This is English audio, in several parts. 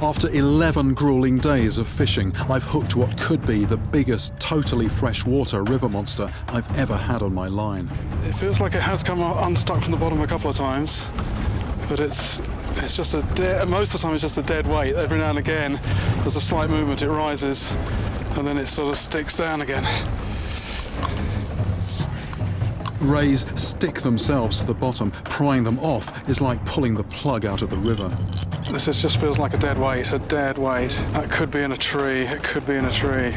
After 11 grueling days of fishing, I've hooked what could be the biggest totally freshwater river monster I've ever had on my line. It feels like it has come unstuck from the bottom a couple of times, but it's just most of the time it's just a dead weight. Every now and again there's a slight movement, it rises, and then it sort of sticks down again. Rays stick themselves to the bottom. Prying them off is like pulling the plug out of the river. This just feels like a dead weight, a dead weight. That could be in a tree, it could be in a tree.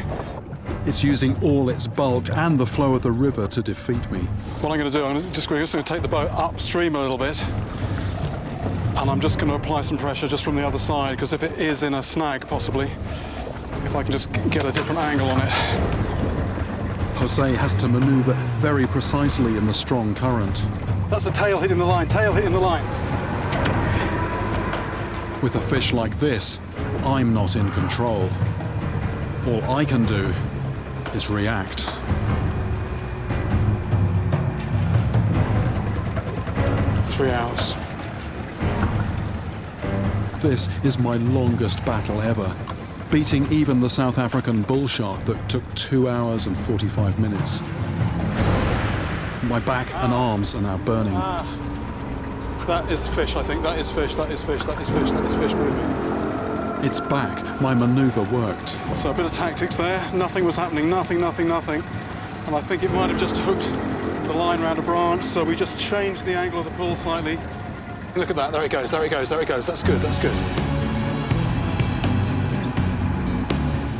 It's using all its bulk and the flow of the river to defeat me. What I'm going to do, I'm just going to take the boat upstream a little bit, and I'm just going to apply some pressure just from the other side, because if it is in a snag, possibly, if I can just get a different angle on it. Jose has to maneuver very precisely in the strong current. That's a tail hitting the line, tail hitting the line. With a fish like this, I'm not in control. All I can do is react. It's 3 hours. This is my longest battle ever, beating even the South African bull shark that took 2 hours and 45 minutes. My back and arms are now burning. That is fish, I think. That is fish, that is fish, that is fish, that is fish moving. It's back. My maneuver worked. So a bit of tactics there. Nothing was happening, nothing. And I think it might have just hooked the line around a branch, so we just changed the angle of the pull slightly. Look at that, there it goes, there it goes, there it goes. That's good, that's good.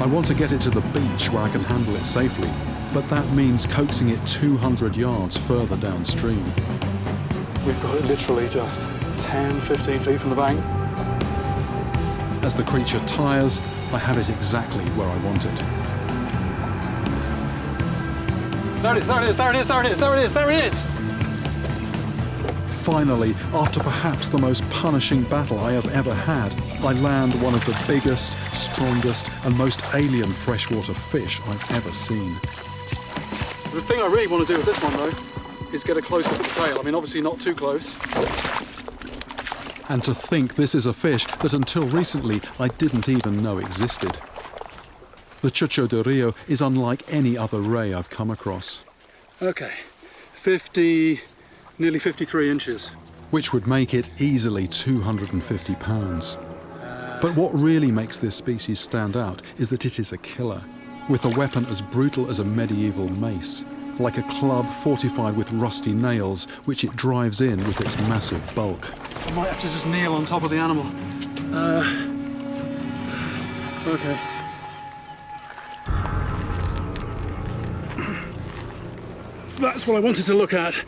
I want to get it to the beach where I can handle it safely, but that means coaxing it 200 yards further downstream. We've got it literally just 10, 15 feet from the bank. As the creature tires, I have it exactly where I want it. There it is, there it is, there it is, there it is, there it is, there it is! Finally, after perhaps the most punishing battle I have ever had, I land one of the biggest, strongest, and most alien freshwater fish I've ever seen. The thing I really want to do with this one, though, is get a close look at the tail. I mean, obviously not too close. And to think this is a fish that until recently I didn't even know existed. The Chucho de Rio is unlike any other ray I've come across. Okay, nearly 53 inches. Which would make it easily 250 pounds. But what really makes this species stand out is that it is a killer, with a weapon as brutal as a medieval mace, like a club fortified with rusty nails, which it drives in with its massive bulk. I might have to just kneel on top of the animal. Okay. That's what I wanted to look at.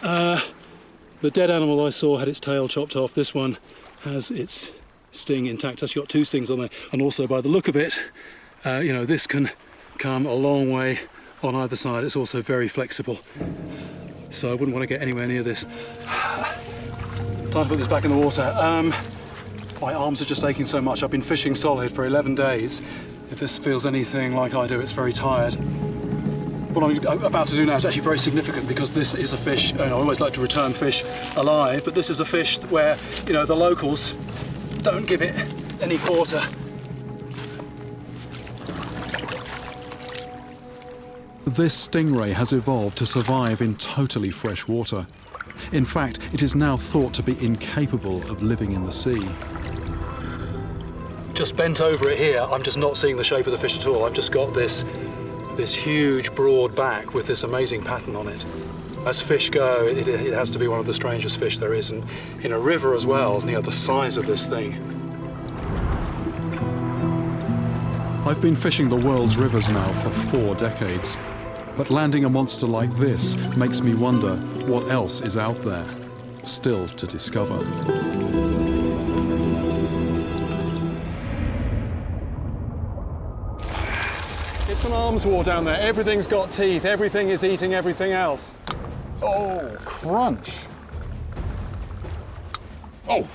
The dead animal I saw had its tail chopped off. This one has its sting intact. It's got 2 stings on there. And also by the look of it, you know, this can come a long way on either side. It's also very flexible. So I wouldn't want to get anywhere near this. Time to put this back in the water. My arms are just aching so much. I've been fishing solid for 11 days. If this feels anything like I do, it's very tired. What I'm about to do now is actually very significant, because this is a fish, and I always like to return fish alive, but this is a fish where, you know, the locals don't give it any quarter. This stingray has evolved to survive in totally fresh water. In fact, it is now thought to be incapable of living in the sea. Just bent over it here, I'm just not seeing the shape of the fish at all. I've just got this huge broad back with this amazing pattern on it. As fish go, it has to be one of the strangest fish there is, and in a river as well, you know, the size of this thing. I've been fishing the world's rivers now for 4 decades, but landing a monster like this makes me wonder what else is out there, still to discover. It's an arms war down there. Everything's got teeth. Everything is eating everything else. Oh, crunch. Oh.